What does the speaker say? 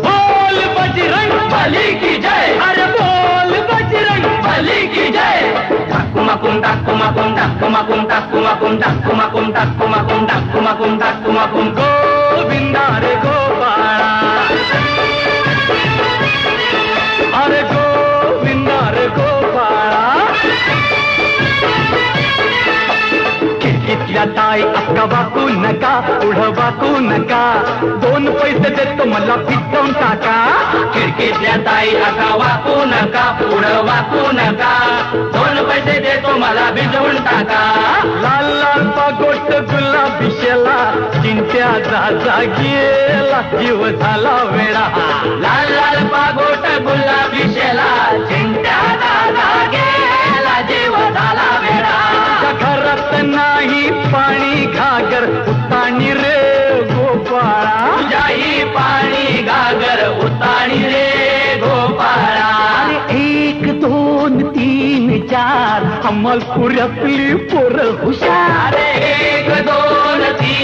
बोल बजरंग बली की जय, अरे बोल बजरंग बली की जय। ठाकुमाकुम ठाकुमाकुम ठाकुमाकुम ठाकुमाकुम ठाकुमाकुम ठाकुमाकुम ठाकुमाकुम ठाकुमाकुम गोविंदा रे गोपाळा, अरे गोविंदा रे गोपाळा। खिडकीतल्या ताई अक्का वाकू नका, पुढं वाकू नका, 2 पैसे देतो मला फिटवून टाका। खिडकीतल्या ताई अक्का वाकू नका, पुढं वाकू नका, 2 पैसे देतो मला भिजवून टाका। लाल लाल पागोट गुलाबी शेला, चिंट्या जा गेला, जीव झाला वेडा। लाल लाल पागोट गुलाबी शेला, चिंट्या जा गेला, जीव झाला वेडा। घरात नाही पाणी घागर, उताणी रे गोपाळा, तुझ्याही पाणी घागर उताणी रे गोपाळा। 1 2 3 4 अमलपुरातली पोरं हुशार, 1 2 3